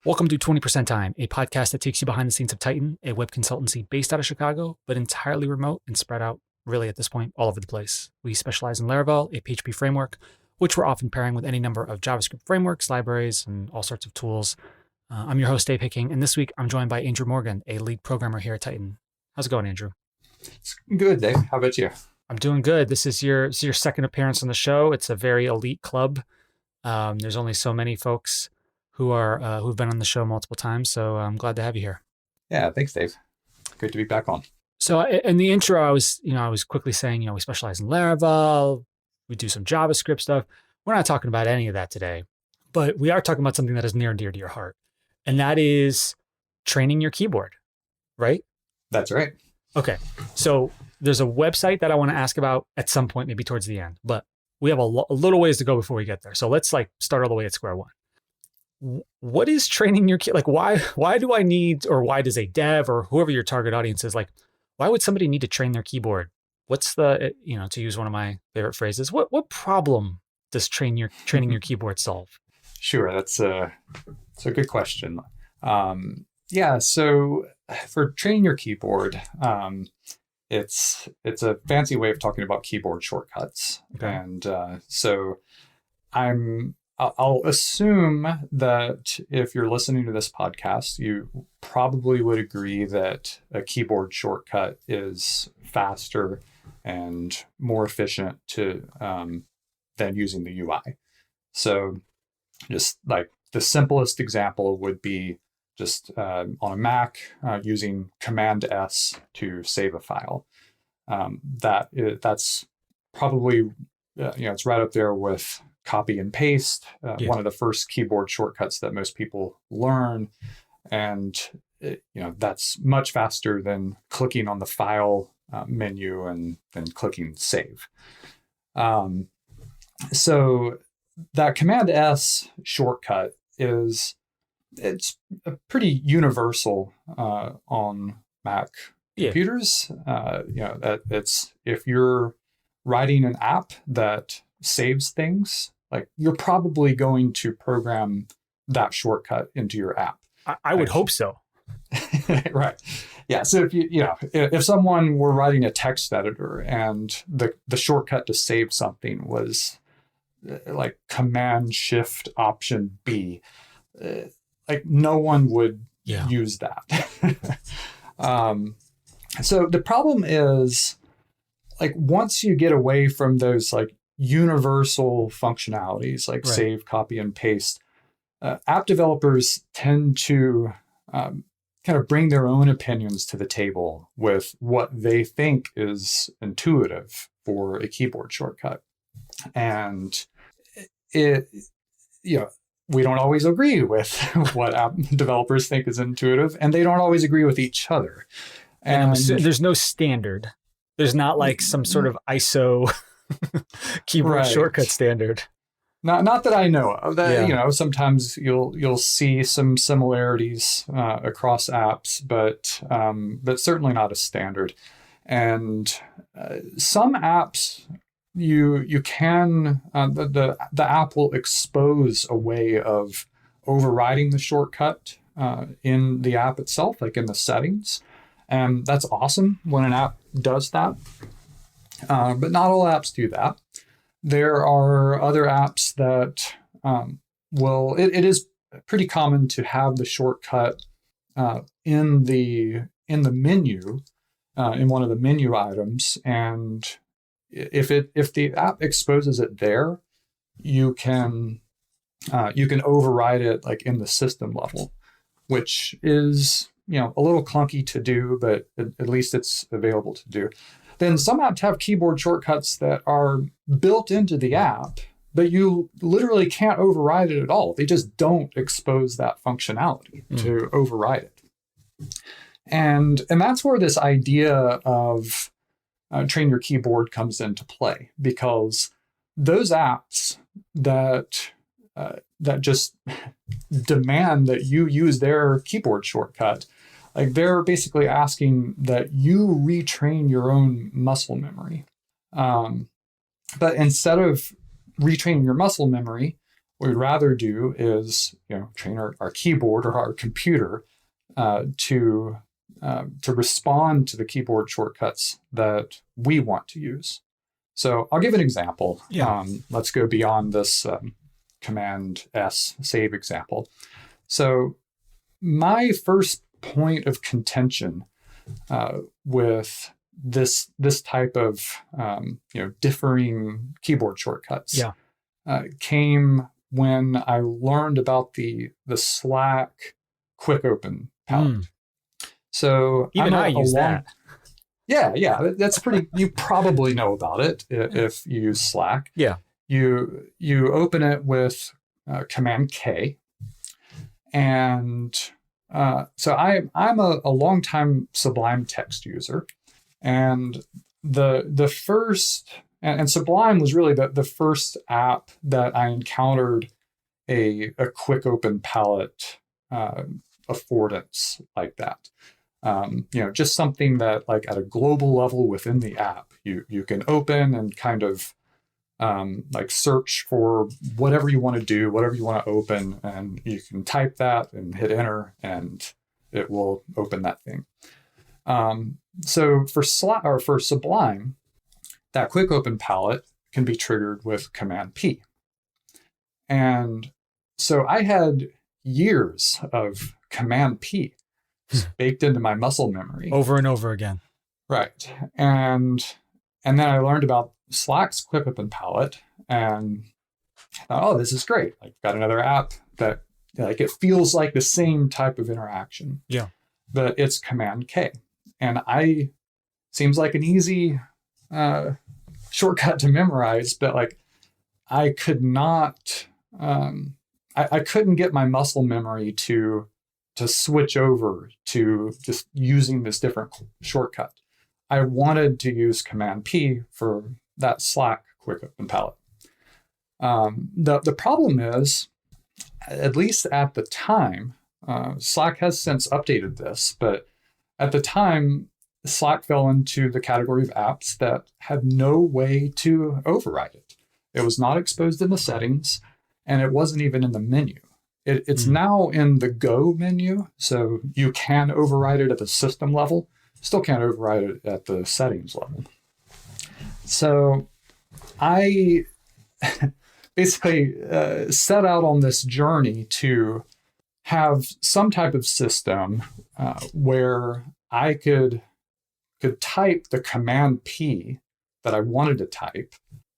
Welcome to 20% Time, a podcast that takes you behind the scenes of Titan, a web consultancy based out of Chicago, but entirely remote and spread out, really at this point, all over the place. We specialize in Laravel, a PHP framework, which we're often pairing with any number of JavaScript frameworks, libraries, and all sorts of tools. I'm your host, Dave Hicking, and this week I'm joined by Andrew Morgan, a lead programmer here at Titan. How's it going, Andrew? It's good, Dave. How about you? I'm doing good. This is your second appearance on the show. It's a very elite club. There's only so many folks who've been on the show multiple times, so I'm glad to have you here. Yeah, thanks, Dave. Great to be back on. So in the intro, I was quickly saying, we specialize in Laravel, we do some JavaScript stuff. We're not talking about any of that today, but we are talking about something that is near and dear to your heart, and that is training your keyboard, right? That's right. Okay, so there's a website that I want to ask about at some point, maybe towards the end, but we have a little ways to go before we get there. So let's start all the way at square one. What is training your kid? Why do I need, or why does a dev or whoever your target audience is, why would somebody need to train their keyboard? What's the, to use one of my favorite phrases, what problem does training your keyboard solve? Sure. That's a good question. So for training your keyboard, it's a fancy way of talking about keyboard shortcuts. Okay. And so I'll assume that if you're listening to this podcast, you probably would agree that a keyboard shortcut is faster and more efficient than using the UI. So just like the simplest example would be just on a Mac using Command S to save a file. That's probably, it's right up there with copy and paste, one of the first keyboard shortcuts that most people learn. And, that's much faster than clicking on the file menu and then clicking save. So that Command S shortcut it's a pretty universal on Mac computers. It's if you're writing an app that saves things, you're probably going to program that shortcut into your app. I would hope so. Right. Yeah. So if someone were writing a text editor and the shortcut to save something was Command Shift Option B, no one would use that. So the problem is once you get away from those universal functionalities like save, copy, and paste, app developers tend to kind of bring their own opinions to the table with what they think is intuitive for a keyboard shortcut. And we don't always agree with what app developers think is intuitive, and they don't always agree with each other. And there's no standard. There's not some sort of ISO keyboard shortcut standard. Not that I know of. That sometimes you'll see some similarities across apps, but certainly not a standard. And some apps you can the app will expose a way of overriding the shortcut in the app itself, in the settings. And that's awesome when an app does that. But not all apps do that. There are other apps that it is pretty common to have the shortcut in the menu, in one of the menu items. And if the app exposes it there, you can override it in the system level, which is a little clunky to do, but at least it's available to do. Then some apps have keyboard shortcuts that are built into the app, but you literally can't override it at all. They just don't expose that functionality to override it. And that's where this idea of train your keyboard comes into play, because those apps that just demand that you use their keyboard shortcut, they're basically asking that you retrain your own muscle memory. But instead of retraining your muscle memory, What we'd rather do is, train our keyboard or our computer to respond to the keyboard shortcuts that we want to use. So I'll give an example. Yeah. Let's go beyond this Command S save example. So my first point of contention with this type of differing keyboard shortcuts came when I learned about the Slack quick open palette. So even I use that. Yeah, that's pretty. You probably know about it if you use Slack. Yeah, you open it with Command K, and so I'm a longtime Sublime text user, and the first and Sublime was really the first app that I encountered a quick open palette affordance like that. Just something that, like, at a global level within the app, you can open and kind of like search for whatever you want to do, whatever you want to open, and you can type that and hit enter, and it will open that thing. So for Sublime, that quick open palette can be triggered with Command P. And so I had years of Command P baked into my muscle memory. Over and over again. Right. And then I learned about Slack's quick open palette, and I thought, oh, this is great. I've got another app that, like, it feels like the same type of interaction. Yeah. But it's Command K. And seems like an easy shortcut to memorize, but, like, I could not, I couldn't get my muscle memory to switch over to just using this different shortcut. I wanted to use Command P for that Slack quick open palette. The problem is, at least at the time, Slack has since updated this, but at the time, Slack fell into the category of apps that had no way to override it. It was not exposed in the settings, and it wasn't even in the menu. It's now in the Go menu, so you can override it at the system level. Still can't override it at the settings level. So I basically set out on this journey to have some type of system where I could type the Command P that I wanted to type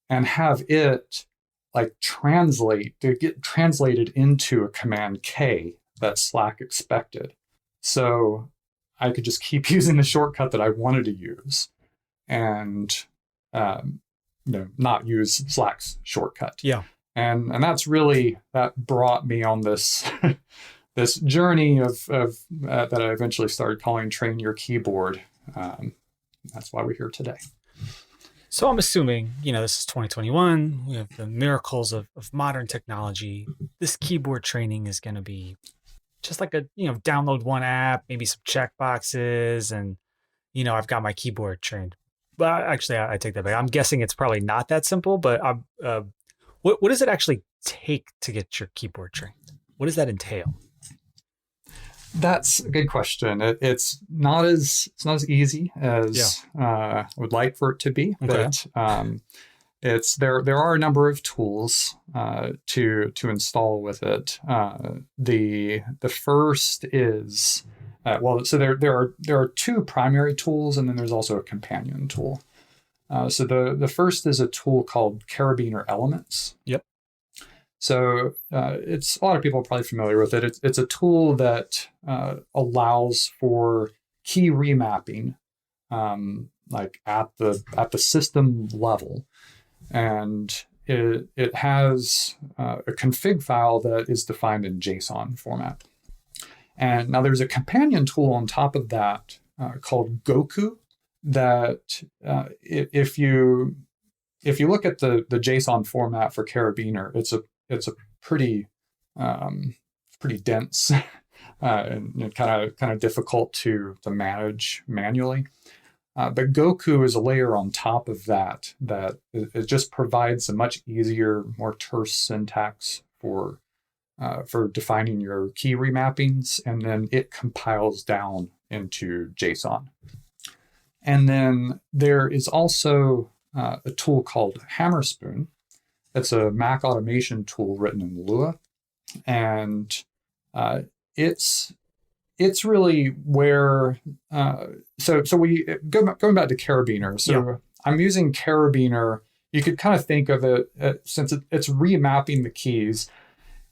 and have it, like, get translated into a Command K that Slack expected. So I could just keep using the shortcut that I wanted to use and not use Slack's shortcut. Yeah. And that brought me on this this journey of that I eventually started calling Train Your Keyboard. That's why we're here today. So I'm assuming, this is 2021. We have the miracles of modern technology. This keyboard training is going to be just like download one app, maybe some check boxes, and, I've got my keyboard trained. But actually, I take that back. I'm guessing it's probably not that simple, but what does it actually take to get your keyboard trained? What does that entail? That's a good question. It's not as easy as I would like for it to be, but there are a number of tools to install with it. The first is so there are two primary tools, and then there's also a companion tool. So the first is a tool called Carabiner Elements. Yep. So it's a lot of people are probably familiar with it. It's a tool that allows for key remapping, like at the system level, and it has a config file that is defined in JSON format. And now there's a companion tool on top of that called Goku that if you look at the JSON format for Carabiner, it's a pretty dense and kind of difficult to manage manually. But Goku is a layer on top of that it just provides a much easier, more terse syntax for defining your key remappings, and then it compiles down into JSON. And then there is also a tool called Hammerspoon. It's a Mac automation tool written in Lua, and it's really where so we going back to Carabiner. So I'm using Carabiner. You could kind of think of it since it's remapping the keys.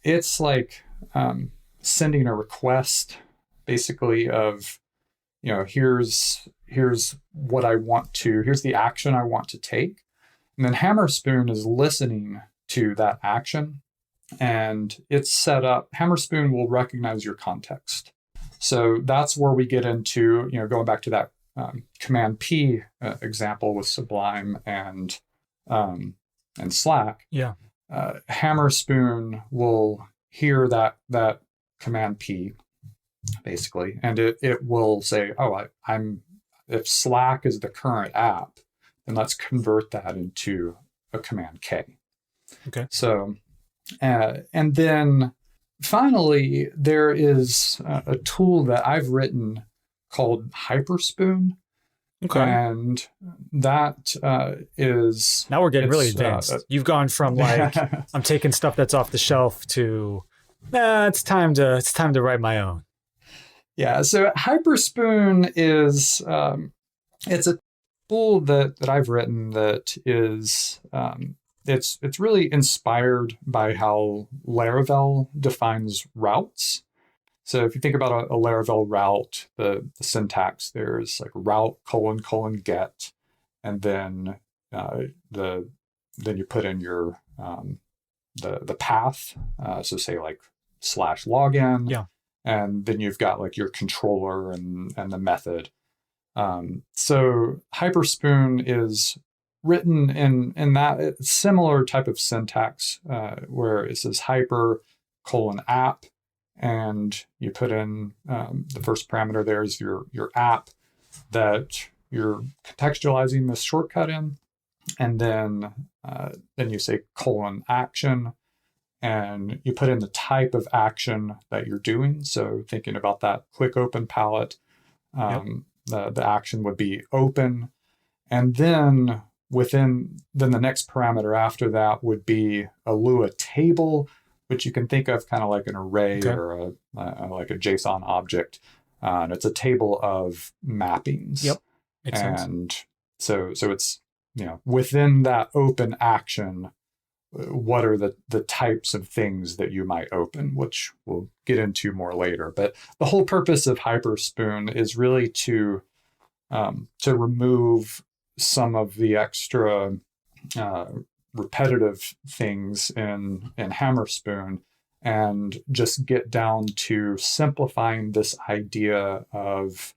It's like sending a request, basically, of, here's what I want to, here's the action I want to take. And then Hammerspoon is listening to that action, and it's set up. Hammerspoon will recognize your context. So that's where we get into, going back to that Command P example with Sublime and Slack. Yeah. Hammerspoon will hear that Command P, basically, and it will say, oh, if Slack is the current app, then let's convert that into a Command K. Okay. So, and then finally, there is a tool that I've written called Hyperspoon. Okay. And that is... Now we're getting really advanced. You've gone from like, I'm taking stuff that's off the shelf to, it's time to write my own. Yeah. So Hyperspoon is, it's a tool that I've written that is, it's really inspired by how Laravel defines routes. So if you think about a Laravel route, the syntax, there's like route : get, and then then you put in your the path. So say like /login. Yeah. And then you've got like your controller and the method. So Hyperspoon is written in that similar type of syntax where it says hyper : app. And you put in the first parameter there is your app that you're contextualizing this shortcut in. And then you say : action, and you put in the type of action that you're doing. So thinking about that quick open palette, the action would be open. And then the next parameter after that would be a Lua table, which you can think of kind of like an array or like a JSON object. And it's a table of mappings. Yep. Makes and sense. so it's, within that open action, what are the types of things that you might open, which we'll get into more later. But the whole purpose of Hyperspoon is really to remove some of the extra repetitive things in Hammerspoon and just get down to simplifying this idea of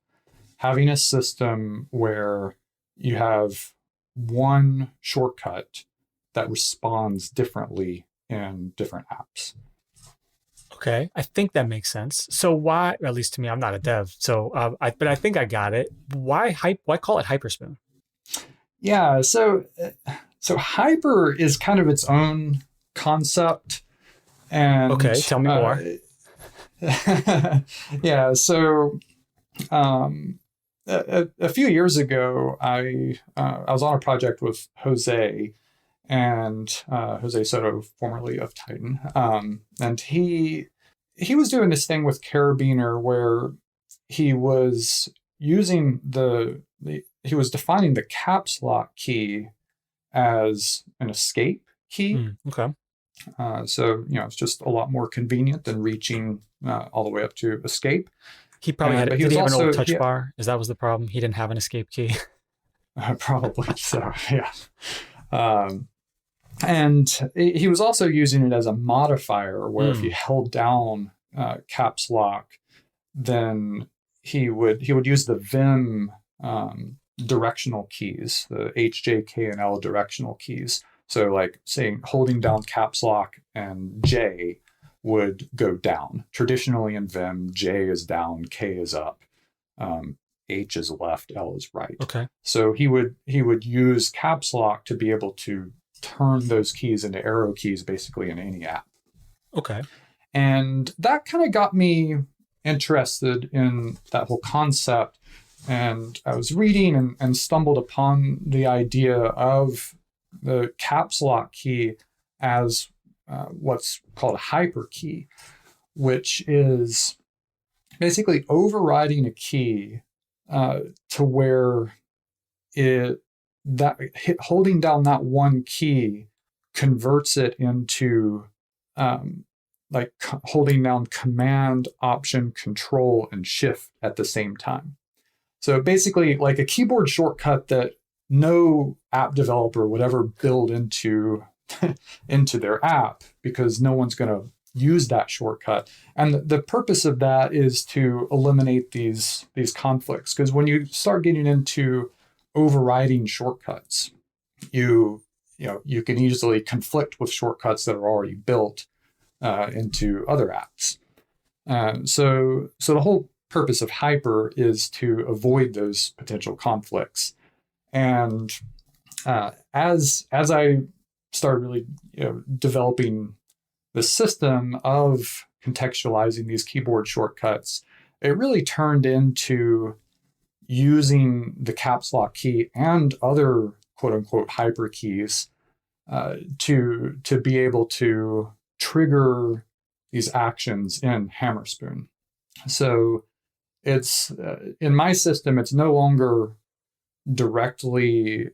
having a system where you have one shortcut that responds differently in different apps. Okay, I think that makes sense. So why, at least to me, I'm not a dev, so but I think I got it. Why call it Hyperspoon? Yeah, so hyper is kind of its own concept. And okay, tell me more. Yeah, so a few years ago, I was on a project with Jose, and Jose Soto, formerly of Titan, and he was doing this thing with Carabiner where he was using he was defining the caps lock key as an escape key. Okay. So it's just a lot more convenient than reaching all the way up to escape. He probably had. Did he have an old touch bar? Is that was the problem? He didn't have an escape key. Probably so. Yeah. And he was also using it as a modifier, where if you held down caps lock, then he would use the Vim directional keys, the H, J, K, and L directional keys. So like saying holding down caps lock and J would go down. Traditionally in Vim, J is down, K is up, H is left, L is right. Okay. So he would use caps lock to be able to turn those keys into arrow keys basically in any app. Okay. And that kind of got me interested in that whole concept. And I was reading and stumbled upon the idea of the caps lock key as what's called a hyperkey, which is basically overriding a key to where holding down that one key converts it into holding down Command, Option, Control, and Shift at the same time. So basically, like a keyboard shortcut that no app developer would ever build into their app, because no one's going to use that shortcut. And the purpose of that is to eliminate these conflicts. Because when you start getting into overriding shortcuts, you can easily conflict with shortcuts that are already built into other apps. So the whole purpose of Hyper is to avoid those potential conflicts. And as I started really developing the system of contextualizing these keyboard shortcuts, it really turned into using the caps lock key and other quote unquote hyper keys to be able to trigger these actions in Hammerspoon. So it's in my system, it's no longer directly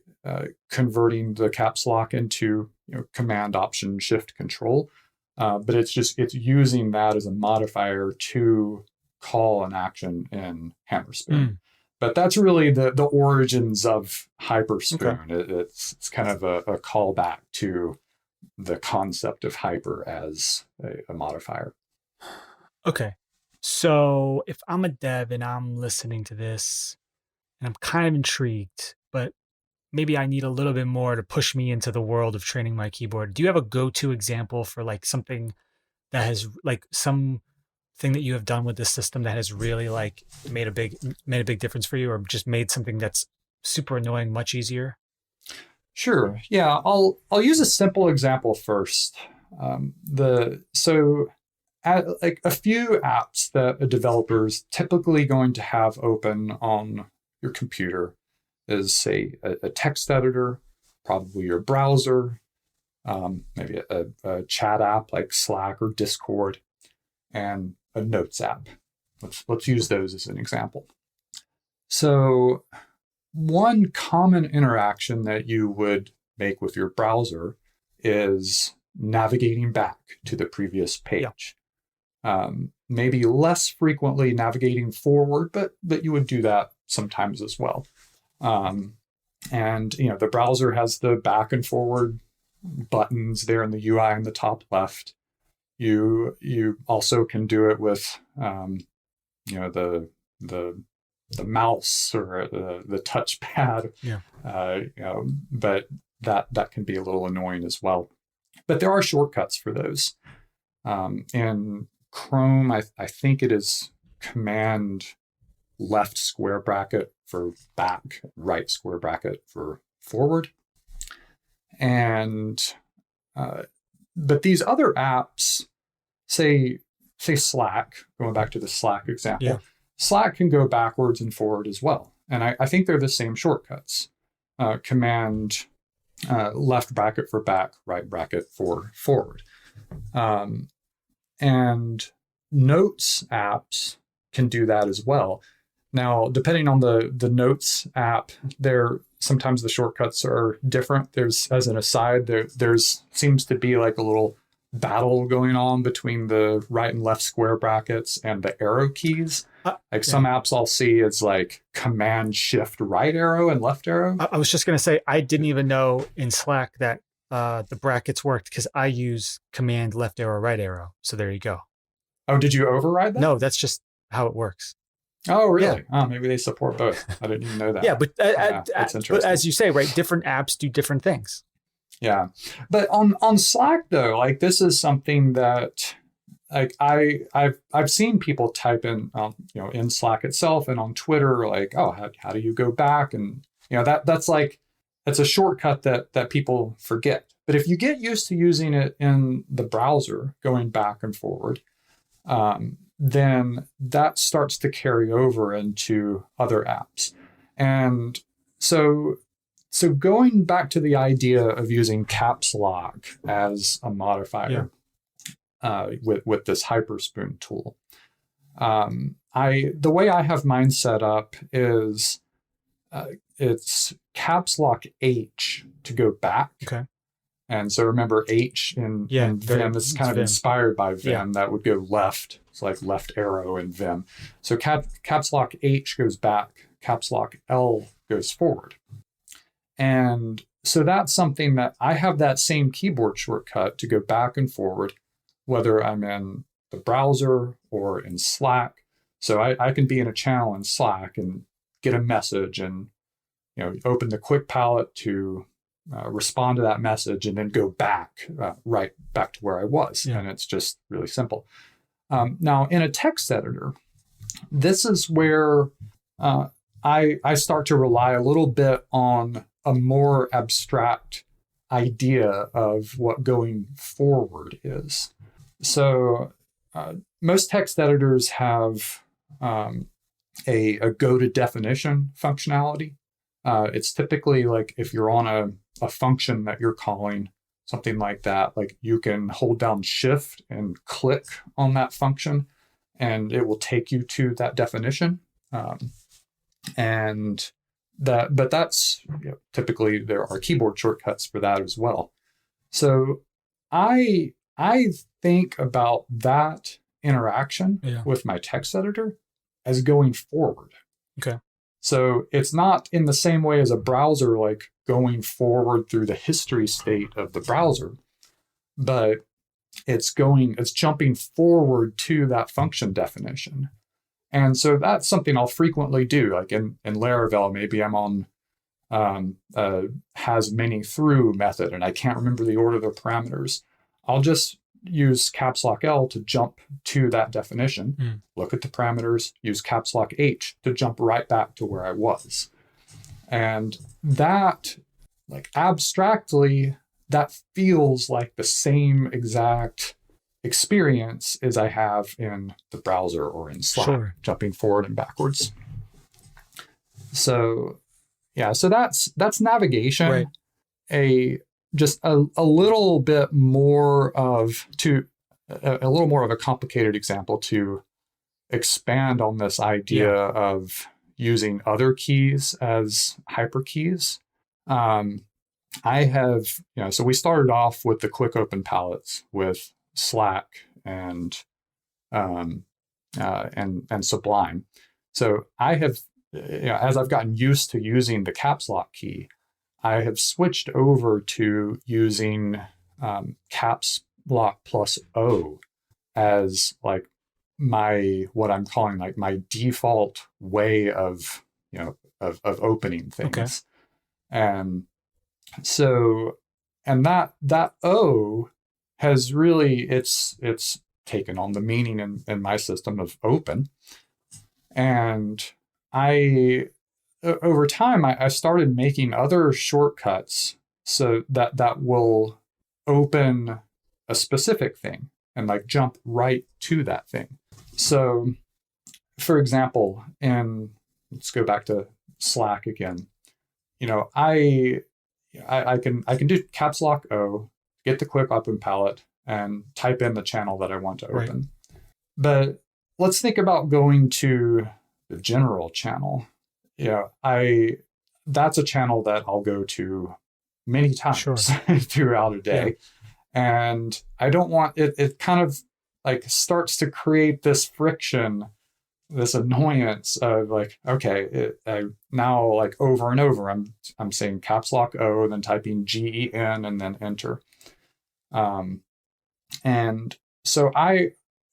converting the caps lock into Command, Option, Shift, Control, but it's using that as a modifier to call an action in Hammerspoon. But that's really the origins of Hyperspoon. Okay. It's kind of a callback to the concept of hyper as a modifier. Okay. So if I'm a dev and I'm listening to this and I'm kind of intrigued, but maybe I need a little bit more to push me into the world of training my keyboard, do you have a go-to example for like something that has like something that you have done with this system that has really like made a big difference for you, or just made something that's super annoying much easier? Sure. Yeah, I'll use a simple example first. Like a few apps that a developer is typically going to have open on your computer is, say, a text editor, probably your browser, maybe a chat app like Slack or Discord, and a notes app. Let's use those as an example. So one common interaction that you would make with your browser is navigating back to the previous page. Yeah. Maybe less frequently navigating forward, but you would do that sometimes as well. And the browser has the back and forward buttons there in the UI in the top left. You also can do it with the mouse or the touchpad. Yeah. But that can be a little annoying as well. But there are shortcuts for those. In Chrome, I think it is Command left square bracket for back, right square bracket for forward. And but these other apps, say Slack, going back to the Slack example, yeah. Slack can go backwards and forward as well. And I think they're the same shortcuts. Command left bracket for back, right bracket for forward. And Notes apps can do that as well. Now, depending on the Notes app, sometimes the shortcuts are different. There's, as an aside, there's seems to be like a little battle going on between the right and left square brackets and the arrow keys. Some apps I'll see it's like Command Shift right arrow and left arrow. I was just going to say, I didn't even know in Slack that the brackets worked, because I use Command left arrow, right arrow. So there you go. Oh, did you override that? No, that's just how it works. Oh, really? Yeah. Oh, maybe they support both. I didn't even know that. Yeah, but that's interesting. But as you say, right, different apps do different things. Yeah, but on Slack though, like this is something that like I've seen people type in in Slack itself and on Twitter, like, oh, how do you go back? And that's it's a shortcut that people forget. But if you get used to using it in the browser, going back and forward, then that starts to carry over into other apps. And so going back to the idea of using caps lock as a modifier with this Hyperspoon tool, the way I have mine set up is it's caps lock H to go back. Okay. And so remember H in Vim is kind of Vim. Inspired by Vim. Yeah. That would go left. It's like left arrow in Vim. So caps lock H goes back. Caps lock L goes forward. And so that's something that I have that same keyboard shortcut to go back and forward, whether I'm in the browser or in Slack. So I can be in a channel in Slack and get a message and open the quick palette to respond to that message and then go back right back to where I was. Yeah. And it's just really simple. Now, in a text editor, this is where I start to rely a little bit on a more abstract idea of what going forward is. So most text editors have a go to definition functionality. It's typically like if you're on a function that you're calling, something like that, like you can hold down Shift and click on that function and it will take you to that definition. But that's typically there are keyboard shortcuts for that as well. So I think about that interaction with my text editor as going forward. Okay. So it's not in the same way as a browser, like going forward through the history state of the browser, but it's jumping forward to that function definition. And so that's something I'll frequently do. Like in Laravel, maybe I'm on has many through method and I can't remember the order of the parameters. I'll just use caps lock L to jump to that definition, look at the parameters, use caps lock H to jump right back to where I was. And that, like abstractly, that feels like the same exact experience as I have in the browser or in Slack, jumping forward and backwards. So so that's navigation. Right. Just a little bit more of a complicated example to expand on this idea of using other keys as hyperkeys. I have, so we started off with the quick open palettes with Slack and Sublime. So I have, as I've gotten used to using the caps lock key, I have switched over to using caps lock plus O as like what I'm calling like my default way of opening things. Okay. And so, and that O has really, it's taken on the meaning in my system of open. And over time, I started making other shortcuts so that will open a specific thing and like jump right to that thing. So, for example, let's go back to Slack again. I can do caps lock O, get the quick open palette, and type in the channel that I want to open. Right. But let's think about going to the general channel. That's a channel that I'll go to many times throughout a day. Yeah. And I don't want it kind of like starts to create this friction, this annoyance of like, okay, I now like over and over, I'm saying caps lock O, then typing GEN and then enter. And so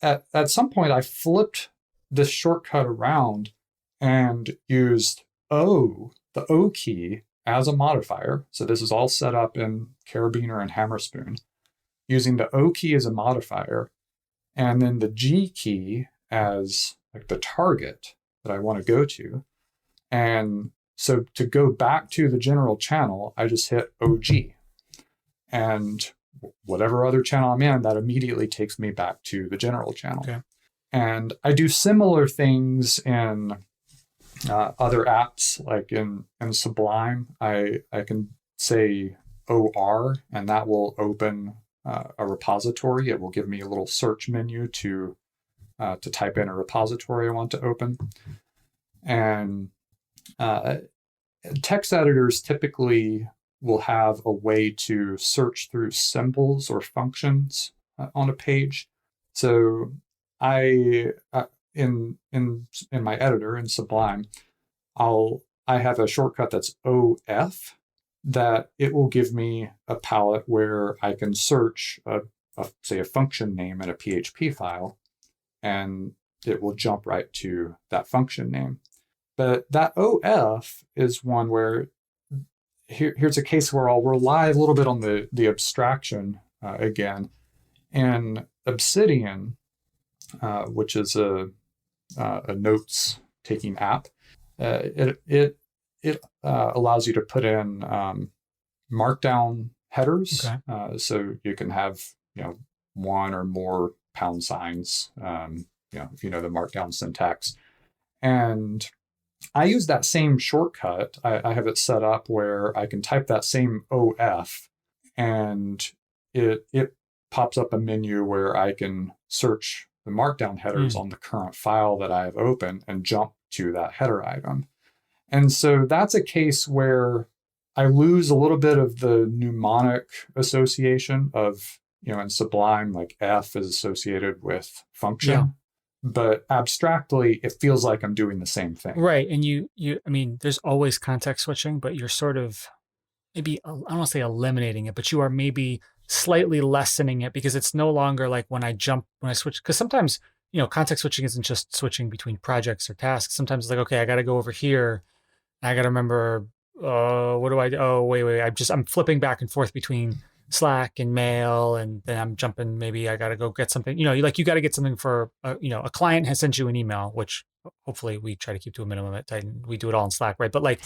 at some point I flipped this shortcut around and used O, the O key, as a modifier. So this is all set up in Carabiner and Hammerspoon, using the O key as a modifier, and then the G key as like the target that I want to go to. And so to go back to the general channel, I just hit OG. And whatever other channel I'm in, that immediately takes me back to the general channel. Okay. And I do similar things in other apps, like in Sublime. I can say OR, and that will open a repository. It will give me a little search menu to type in a repository I want to open. And text editors typically will have a way to search through symbols or functions on a page. So I in my editor in Sublime, I have a shortcut that's OF, that it will give me a palette where I can search say a function name in a PHP file, and it will jump right to that function name. But that OF is one where here's a case where I'll rely a little bit on the abstraction again. In Obsidian, which is a notes taking app, it allows you to put in markdown headers. Okay. So you can have one or more pound signs. If you know the markdown syntax, and I use that same shortcut. I have it set up where I can type that same OF, and it pops up a menu where I can search the markdown headers on the current file that I have open and jump to that header item. And so that's a case where I lose a little bit of the mnemonic association of, in Sublime, like F is associated with function. Yeah. But abstractly, it feels like I'm doing the same thing. Right. And I mean, there's always context switching, but you're sort of maybe, I don't want to say eliminating it, but you are maybe slightly lessening it, because it's no longer like when I switch, because sometimes, context switching isn't just switching between projects or tasks. Sometimes it's like, okay, I got to go over here. I got to remember, what do I do? Oh, wait. I'm flipping back and forth between Slack and mail, and then I'm jumping, maybe I got to go get something, you got to get something for, a client has sent you an email, which hopefully we try to keep to a minimum at Titan. We do it all in Slack, right? But like,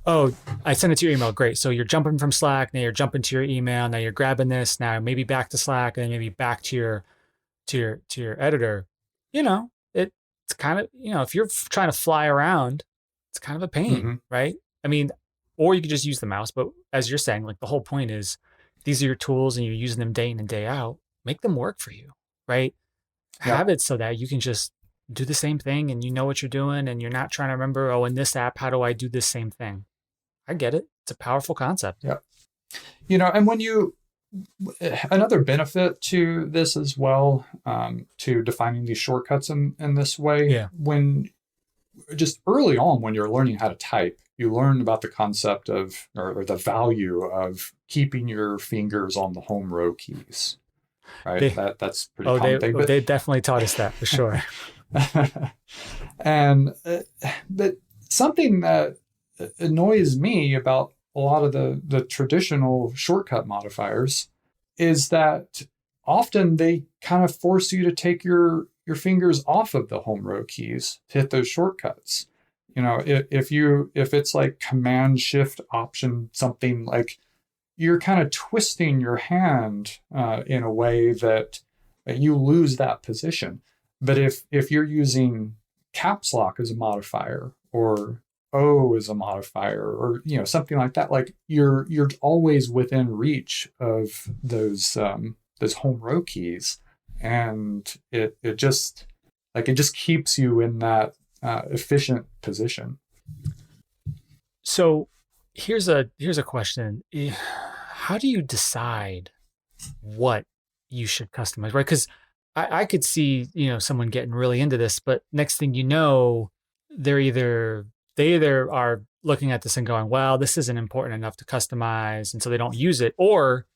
oh, I sent it to your email. Great. So you're jumping from Slack. Now you're jumping to your email. Now you're grabbing this. Now maybe back to Slack, and then maybe back to your editor. It's kind of, if you're trying to fly around, it's kind of a pain, right? I mean, or you could just use the mouse. But as you're saying, like the whole point is, these are your tools and you're using them day in and day out. Make them work for you, right? Yeah. Have it so that you can just do the same thing and you know what you're doing, and you're not trying to remember, oh, in this app, how do I do this same thing? I get it. It's a powerful concept. Yeah. And when another benefit to this as well, to defining these shortcuts in this way, when just early on, when you're learning how to type, you learn about the concept of, or the value of keeping your fingers on the home row keys, right? That's pretty common thing. But they definitely taught us that for sure. And but something that annoys me about a lot of the traditional shortcut modifiers is that often they kind of force you to take your fingers off of the home row keys to hit those shortcuts. If it's like Command Shift Option something, like you're kind of twisting your hand in a way that you lose that position. But if you're using caps lock as a modifier, or O as a modifier, or something like that, like you're always within reach of those home row keys, and it just keeps you in that efficient position. So here's a question: how do you decide what you should customize, right? Because I could see someone getting really into this, but next thing you know, they either are looking at this and going, well, this isn't important enough to customize, and so they don't use it, or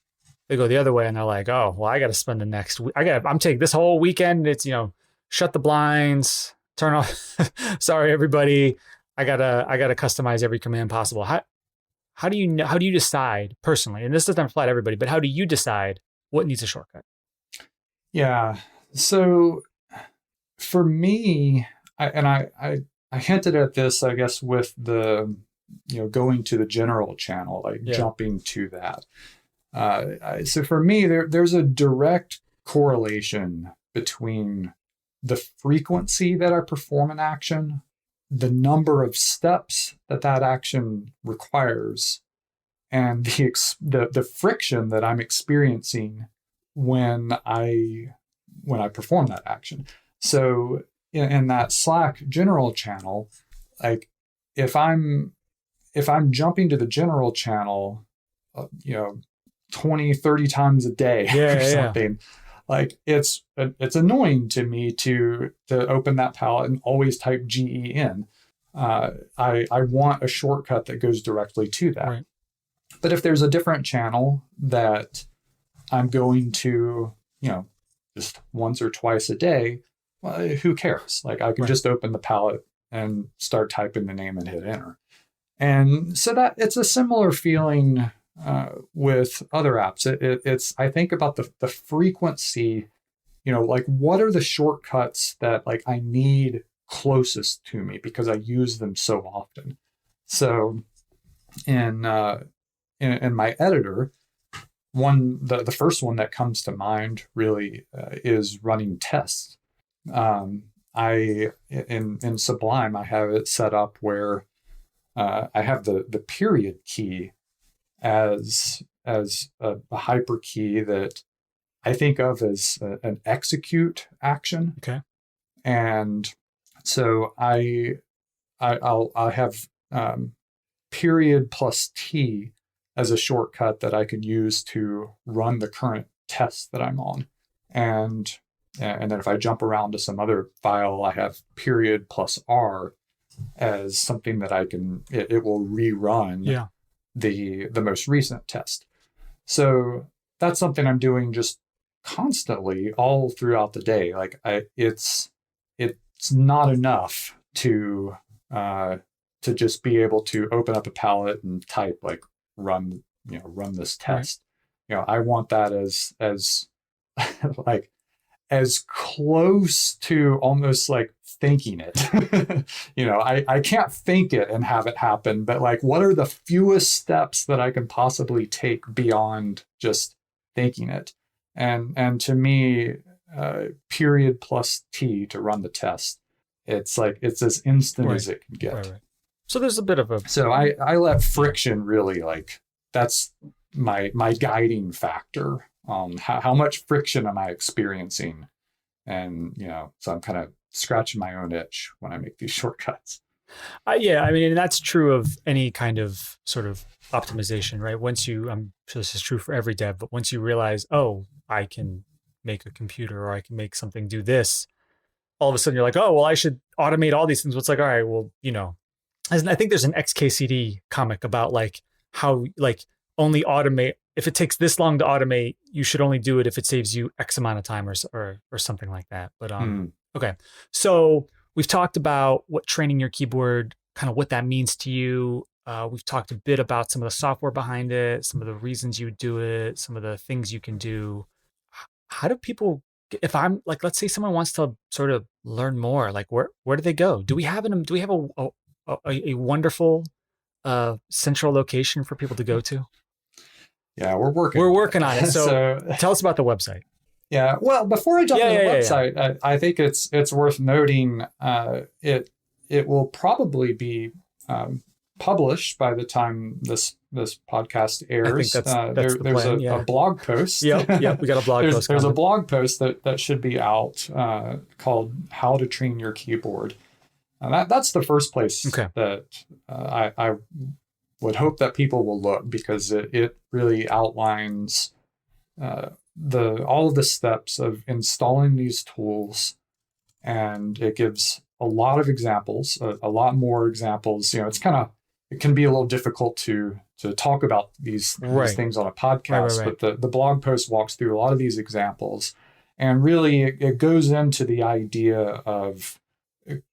they go the other way and they're like, oh, well, I got to spend the next week. I'm taking this whole weekend. It's, shut the blinds, turn off. Sorry, everybody. I gotta customize every command possible. How do you decide personally? And this doesn't apply to everybody, but how do you decide what needs a shortcut? Yeah. So for me, I hinted at this, I guess, with the going to the general channel, like Yeah. jumping to that. So for me, there's a direct correlation between the frequency that I perform an action, the number of steps that action requires, and the friction that I'm experiencing when I perform that action. So in that Slack general channel, like if I'm jumping to the general channel, 20, 30 times a day or something, like it's annoying to me to open that palette and always type GEN. I want a shortcut that goes directly to that. Right. But if there's a different channel that I'm going to, just once or twice a day, well, who cares? Like I can just open the palette and start typing the name and hit enter. And so that it's a similar feeling with other apps. It's I think about the frequency, like what are the shortcuts that like I need closest to me because I use them so often. So in my editor, the first one that comes to mind really is running tests. In Sublime, I have it set up where I have the period key as a hyper key that I think of as an execute action. Okay. And so I'll have period plus T as a shortcut that I can use to run the current test that I'm on. And then if I jump around to some other file, I have period plus R as something that it will rerun the most recent test. So that's something I'm doing just constantly all throughout the day. Like it's not enough to just be able to open up a palette and type like run this test. Right. I want that as like as close to almost like thinking it. I can't think it and have it happen, but like what are the fewest steps that I can possibly take beyond just thinking it? And to me, period plus T to run the test, it's like it's as instant as it can get. Right. So there's a bit of a... So I let friction really like, that's my guiding factor on how much friction am I experiencing. And, so I'm kind of scratching my own itch when I make these shortcuts. And that's true of any kind of sort of optimization, right? I'm sure this is true for every dev, but once you realize, oh, I can make a computer or I can make something do this, all of a sudden you're like, oh, well, I should automate all these things. Well, it's like, all right, well, I think there's an XKCD comic about like how like only automate, if it takes this long to automate, you should only do it if it saves you X amount of time or something like that. But okay. So we've talked about what training your keyboard, kind of what that means to you. We've talked a bit about some of the software behind it, some of the reasons you do it, some of the things you can do. How do people, if I'm like, let's say someone wants to sort of learn more, like where do they go? Do we have a wonderful central location for people to go to? Yeah, we're working on it. So tell us about the website. Yeah. Well, before I jump to the website, I think it's worth noting it will probably be published by the time this podcast airs. I think that's the there's plan, a blog post. Yep, we got a blog post. There's a blog post that should be out called "How to Train Your Keyboard." That's the first place that I would hope that people will look, because it really outlines all of the steps of installing these tools, and it gives a lot of examples, a lot more examples. It can be a little difficult to talk about these things on a podcast, but the blog post walks through a lot of these examples, and really it goes into the idea of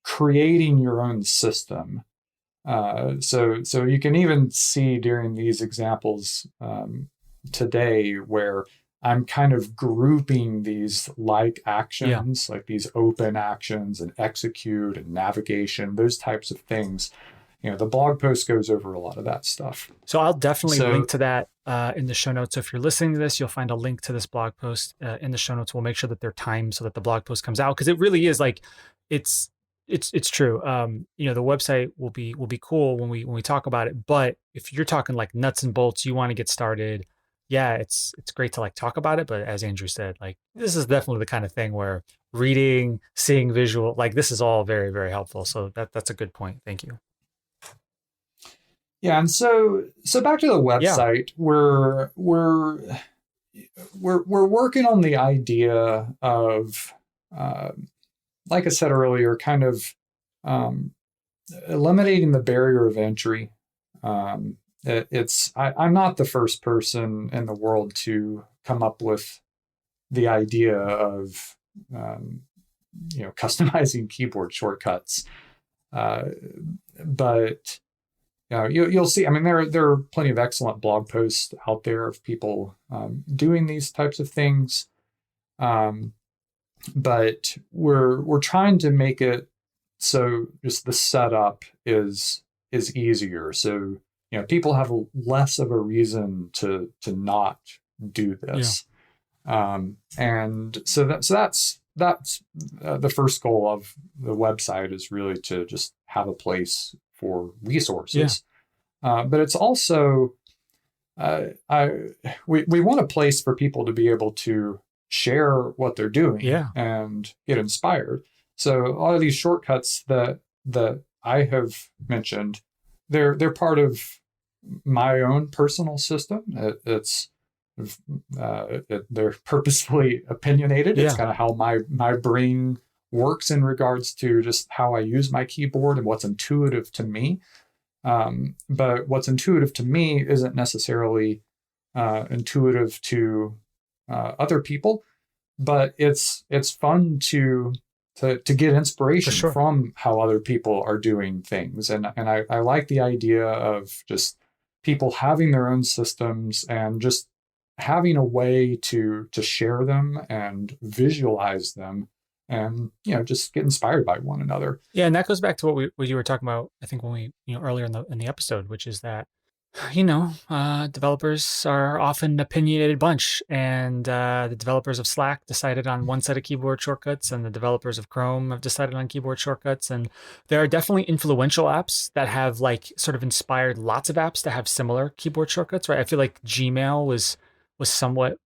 creating your own system. So you can even see during these examples today where I'm kind of grouping these like actions, like these open actions and execute and navigation, those types of things, the blog post goes over a lot of that stuff. So I'll definitely link to that in the show notes. So if you're listening to this, you'll find a link to this blog post in the show notes. We'll make sure that they're timed so that the blog post comes out, because it really is like it's true. The website will be cool when we talk about it. But if you're talking like nuts and bolts, you want to get started. Yeah, it's great to like talk about it. But as Andrew said, like this is definitely the kind of thing where reading, seeing visual, like this is all very, very helpful. So that's a good point. Thank you. Yeah, and so back to the website, we're working on the idea of, like I said earlier, kind of eliminating the barrier of entry. I'm not the first person in the world to come up with the idea of customizing keyboard shortcuts, but you'll see. I mean, there are plenty of excellent blog posts out there of people doing these types of things, but we're trying to make it so just the setup is easier. So people have less of a reason to not do this, and so that's the first goal of the website, is really to just have a place for resources. But it's also, we want a place for people to be able to share what they're doing and get inspired. So a lot of these shortcuts that I have mentioned, they're part of my own personal system. They're purposefully opinionated. It's kind of how my brain works in regards to just how I use my keyboard and what's intuitive to me. But what's intuitive to me isn't necessarily intuitive to other people. But it's fun to get inspiration from how other people are doing things, and I like the idea of just people having their own systems and just having a way to share them and visualize them, and just get inspired by one another. Yeah, and that goes back to what you were talking about, I think, when we earlier in the episode, which is that developers are often an opinionated bunch, and the developers of Slack decided on one set of keyboard shortcuts, and the developers of Chrome have decided on keyboard shortcuts. And there are definitely influential apps that have like sort of inspired lots of apps to have similar keyboard shortcuts, right? I feel like Gmail was somewhat,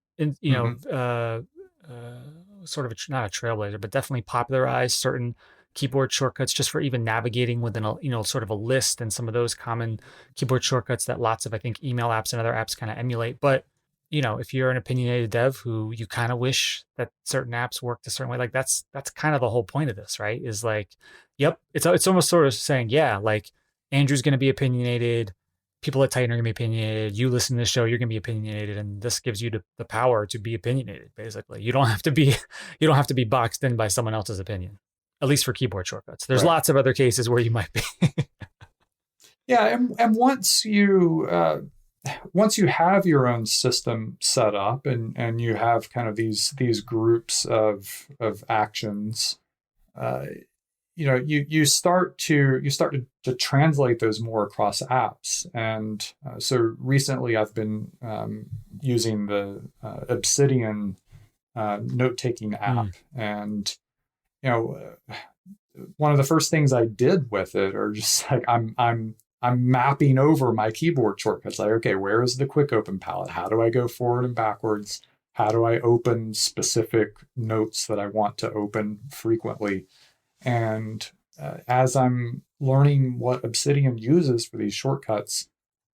sort of not a trailblazer, but definitely popularized certain keyboard shortcuts just for even navigating within a sort of a list, and some of those common keyboard shortcuts that lots of, I think, email apps and other apps kind of emulate. But if you're an opinionated dev who you kind of wish that certain apps worked a certain way, like that's kind of the whole point of this, right? Is like, yep, it's almost sort of saying, yeah, like Andrew's going to be opinionated, people at Titan are going to be opinionated, you listen to the show, you're going to be opinionated, and this gives you the power to be opinionated. Basically, you don't have to be boxed in by someone else's opinion. At least for keyboard shortcuts. There's lots of other cases where you might be. Yeah, and once you have your own system set up, and you have kind of these groups of actions, you start to translate those more across apps. And so recently, I've been using the Obsidian note-taking app, and one of the first things I did with it are just like I'm mapping over my keyboard shortcuts. Like, okay, where is the quick open palette? How do I go forward and backwards? How do I open specific notes that I want to open frequently? And as I'm learning what Obsidian uses for these shortcuts,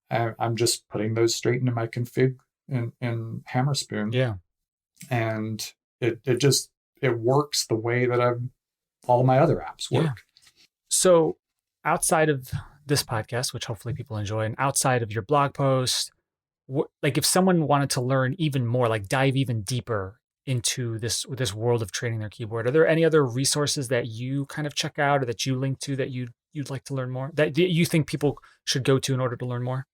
I'm just putting those straight into my config in Hammerspoon. Yeah, and it works the way that all my other apps work. Yeah. So outside of this podcast, which hopefully people enjoy, and outside of your blog post, like if someone wanted to learn even more, like dive even deeper into this world of training their keyboard, are there any other resources that you kind of check out or that you link to that you'd like to learn more, that you think people should go to in order to learn more?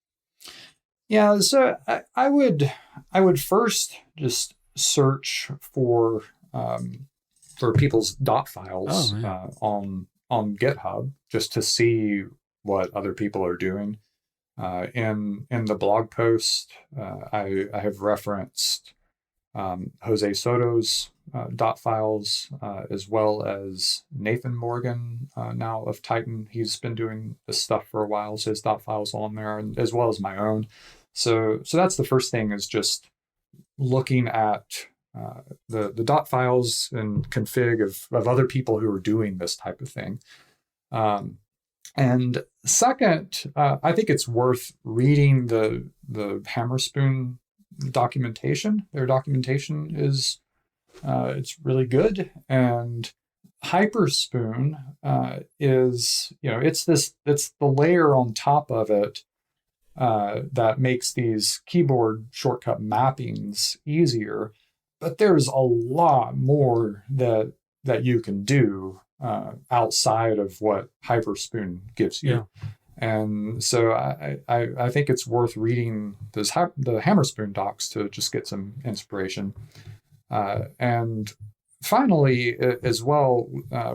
Yeah, so I would first just search for people's dot files on GitHub, just to see what other people are doing. In the blog post, I have referenced Jose Soto's dot files, as well as Nathan Morgan, now of Titan. He's been doing this stuff for a while, so his dot files on there, and as well as my own. So that's the first thing, is just looking at the dot files and config of other people who are doing this type of thing. And second, I think it's worth reading the Hammerspoon documentation. Their documentation is it's really good. And Hyperspoon is, it's the layer on top of it that makes these keyboard shortcut mappings easier. But there's a lot more that you can do outside of what Hyperspoon gives you. Yeah. And so I think it's worth reading the Hammerspoon docs to just get some inspiration. And finally, as well,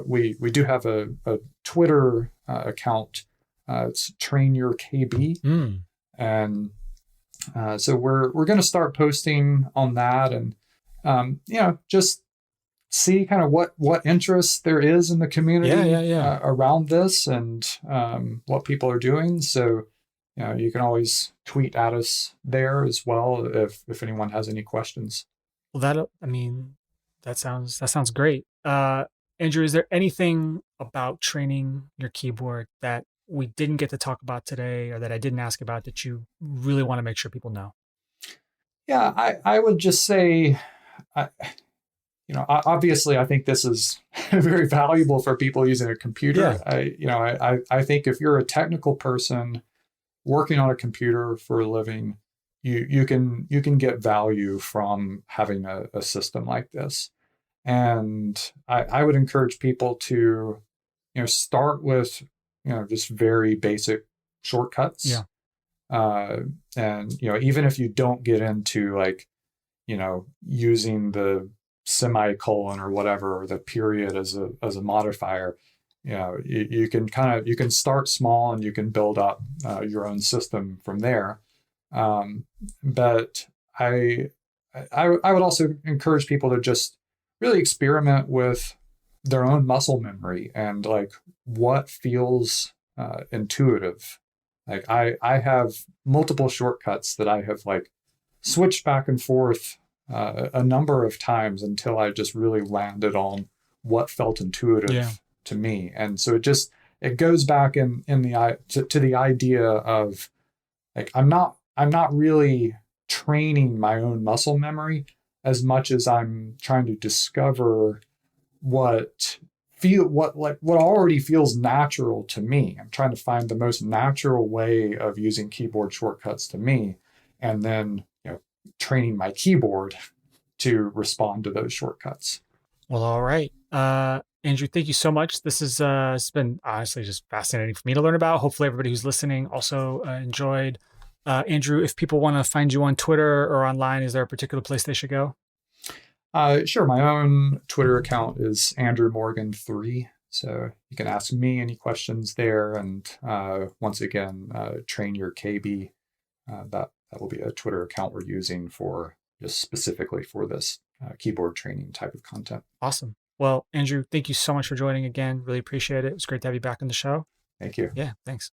we do have a Twitter account. It's Train Your KB. And so we're going to start posting on that, and just see kind of what interest there is in the community around this, and what people are doing. So you can always tweet at us there as well if anyone has any questions. Well, that sounds great. Andrew, is there anything about training your keyboard that we didn't get to talk about today, or that I didn't ask about, that you really want to make sure people know? Yeah, I would just say, obviously, I think this is very valuable for people using a computer. Yeah. I think if you're a technical person working on a computer for a living, you can get value from having a system like this. And I would encourage people to, start with, just very basic shortcuts. Yeah. And, even if you don't get into using the semicolon or whatever, or the period as a modifier, you can start small and you can build up your own system from there. But I would also encourage people to just really experiment with their own muscle memory and what feels intuitive. I have multiple shortcuts that I have switched back and forth a number of times until I just really landed on what felt intuitive to me. And so it goes back to the idea of I'm not really training my own muscle memory as much as I'm trying to discover what already feels natural to me. I'm trying to find the most natural way of using keyboard shortcuts to me, and then training my keyboard to respond to those shortcuts. Well, all right. Andrew, thank you so much. This is it's been honestly just fascinating for me to learn about. Hopefully everybody who's listening also enjoyed. Andrew, if people want to find you on Twitter or online, is there a particular place they should go? Sure. My own Twitter account is Andrew Morgan 3. So you can ask me any questions there. And once again, Train Your KB. That will be a Twitter account we're using for just specifically for this keyboard training type of content. Awesome. Well, Andrew, thank you so much for joining again. Really appreciate it. It was great to have you back on the show. Thank you. Yeah, thanks.